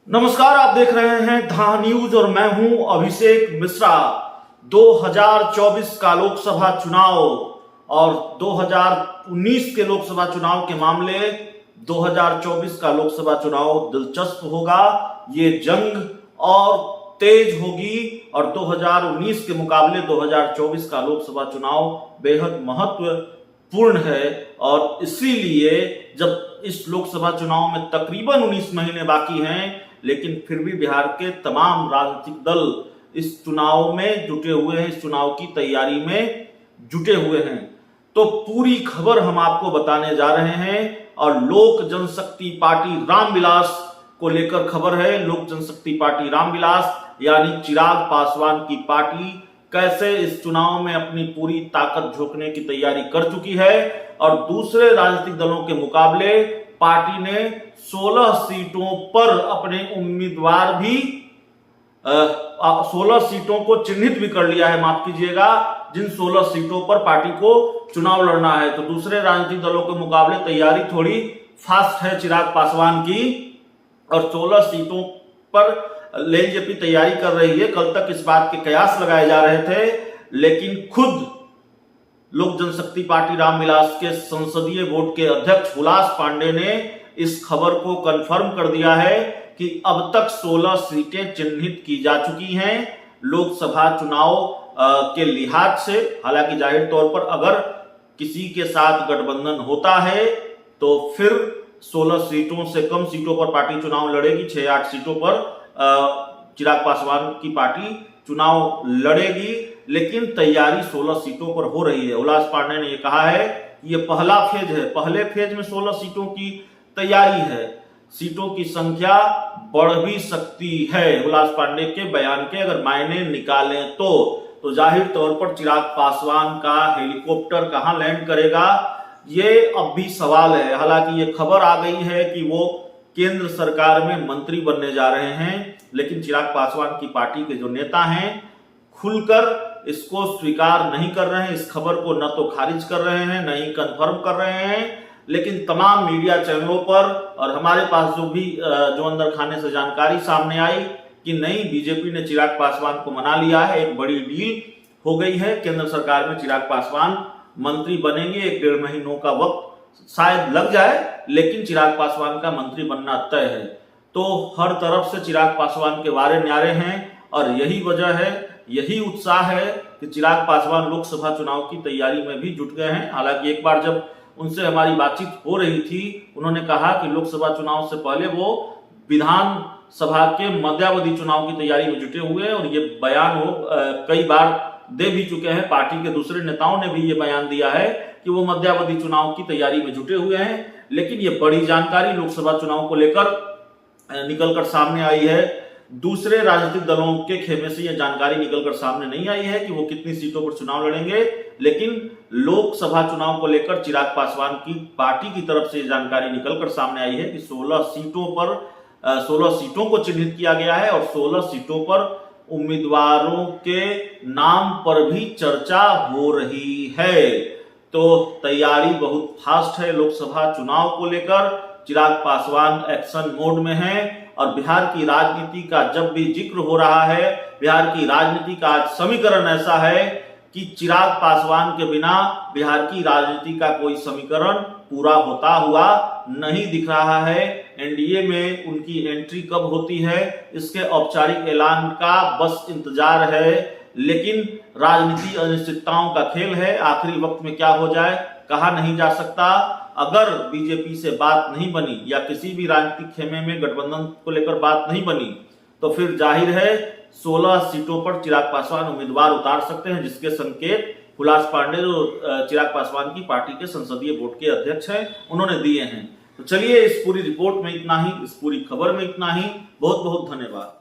नमस्कार, आप देख रहे हैं धा न्यूज और मैं हूं अभिषेक मिश्रा। 2024 का लोकसभा चुनाव और 2019 के लोकसभा चुनाव के मामले 2024 का लोकसभा चुनाव दिलचस्प होगा। ये जंग और तेज होगी और 2019 के मुकाबले 2024 का लोकसभा चुनाव बेहद महत्वपूर्ण है। और इसीलिए जब इस लोकसभा चुनाव में तकरीबन 19 महीने बाकी हैं, लेकिन फिर भी बिहार के तमाम राजनीतिक दल इस चुनाव में जुटे हुए हैं, इस चुनाव की तैयारी में जुटे हुए हैं। तो पूरी खबर हम आपको बताने जा रहे हैं और लोक जनशक्ति पार्टी रामविलास को लेकर खबर है। लोक जनशक्ति पार्टी रामविलास यानी चिराग पासवान की पार्टी कैसे इस चुनाव में अपनी पूरी ताकत झोंकने की तैयारी कर चुकी है और दूसरे राजनीतिक दलों के मुकाबले पार्टी ने 16 सीटों पर अपने उम्मीदवार भी 16 सीटों को चिन्हित भी कर लिया है। माफ कीजिएगा, जिन 16 सीटों पर पार्टी को चुनाव लड़ना है। तो दूसरे राजनीतिक दलों के मुकाबले तैयारी थोड़ी फास्ट है चिराग पासवान की और 16 सीटों पर एलजेपी तैयारी कर रही है। कल तक इस बात के कयास लगाए जा रहे थे, लेकिन खुद लोक जनशक्ति पार्टी रामविलास के संसदीय बोर्ड के अध्यक्ष हुलास पांडे ने इस खबर को कंफर्म कर दिया है कि अब तक 16 सीटें चिन्हित की जा चुकी हैं लोकसभा चुनाव के लिहाज से। हालांकि जाहिर तौर पर अगर किसी के साथ गठबंधन होता है तो फिर 16 सीटों से कम सीटों पर पार्टी चुनाव लड़ेगी। 6-8 सीटों पर चिराग पासवान की पार्टी चुनाव लड़ेगी, लेकिन तैयारी 16 सीटों पर हो रही है। हुलास पांडे ने यह कहा है कि यह पहला फेज है, पहले फेज में 16 सीटों की तैयारी है, सीटों की संख्या बढ़ भी सकती है। हुलास पांडे के बयान के अगर मायने निकालें तो जाहिर तौर पर चिराग पासवान का हेलीकॉप्टर कहां लैंड करेगा, ये अब भी सवाल है। हालांकि ये खबर आ गई है कि वो केंद्र सरकार में मंत्री बनने जा रहे हैं, लेकिन चिराग पासवान की पार्टी के जो नेता हैं खुलकर इसको स्वीकार नहीं कर रहे हैं। इस खबर को न तो खारिज कर रहे हैं, न ही कंफर्म कर रहे हैं, लेकिन तमाम मीडिया चैनलों पर और हमारे पास जो अंदर खाने से जानकारी सामने आई कि नहीं, बीजेपी ने चिराग पासवान को मना लिया है, एक बड़ी डील हो गई है। केंद्र सरकार में चिराग पासवान मंत्री बनेंगे। 1-1.5 महीनों का वक्त शायद लग जाए, लेकिन चिराग पासवान का मंत्री बनना तय है। तो हर तरफ से चिराग पासवान के वारे न्यारे हैं और यही वजह है, यही उत्साह है कि चिराग पासवान लोकसभा चुनाव की तैयारी में भी जुट गए हैं। हालांकि एक बार जब उनसे हमारी बातचीत हो रही थी, उन्होंने कहा कि लोकसभा चुनाव से पहले वो विधानसभा के मध्यावधि चुनाव की तैयारी में जुटे हुए हैं और ये बयान वो कई बार दे भी चुके हैं। पार्टी के दूसरे नेताओं ने भी ये बयान दिया है कि वो मध्यावधि चुनाव की तैयारी में जुटे हुए हैं। लेकिन ये बड़ी जानकारी लोकसभा चुनाव को लेकर निकलकर सामने आई है। दूसरे राजनीतिक दलों के खेमे से यह जानकारी निकलकर सामने नहीं आई है कि वो कितनी सीटों पर चुनाव लड़ेंगे, लेकिन लोकसभा चुनाव को लेकर चिराग पासवान की पार्टी की तरफ से जानकारी निकलकर सामने आई है कि 16 सीटों को चिन्हित किया गया है और 16 सीटों पर उम्मीदवारों के नाम पर भी चर्चा हो रही है। तो तैयारी बहुत फास्ट है लोकसभा चुनाव को लेकर। चिराग पासवान एक्शन मोड में है और बिहार की राजनीति का जब भी जिक्र हो रहा है, बिहार की राजनीति का आज समीकरण ऐसा है कि चिराग पासवान के बिना बिहार की राजनीति का कोई समीकरण पूरा होता हुआ नहीं दिख रहा है। एनडीए में उनकी एंट्री कब होती है, इसके औपचारिक ऐलान का बस इंतजार है, लेकिन राजनीति अनिश्चितताओं का खेल है। आखिरी वक्त में क्या हो जाए कहा नहीं जा सकता। अगर बीजेपी से बात नहीं बनी या किसी भी राजनीतिक खेमे में गठबंधन को लेकर बात नहीं बनी, तो फिर जाहिर है 16 सीटों पर चिराग पासवान उम्मीदवार उतार सकते हैं, जिसके संकेत हुलास पांडे जो चिराग पासवान की पार्टी के संसदीय बोर्ड के अध्यक्ष हैं उन्होंने दिए हैं। तो चलिए, इस पूरी रिपोर्ट में इतना ही, इस पूरी खबर में इतना ही। बहुत बहुत धन्यवाद।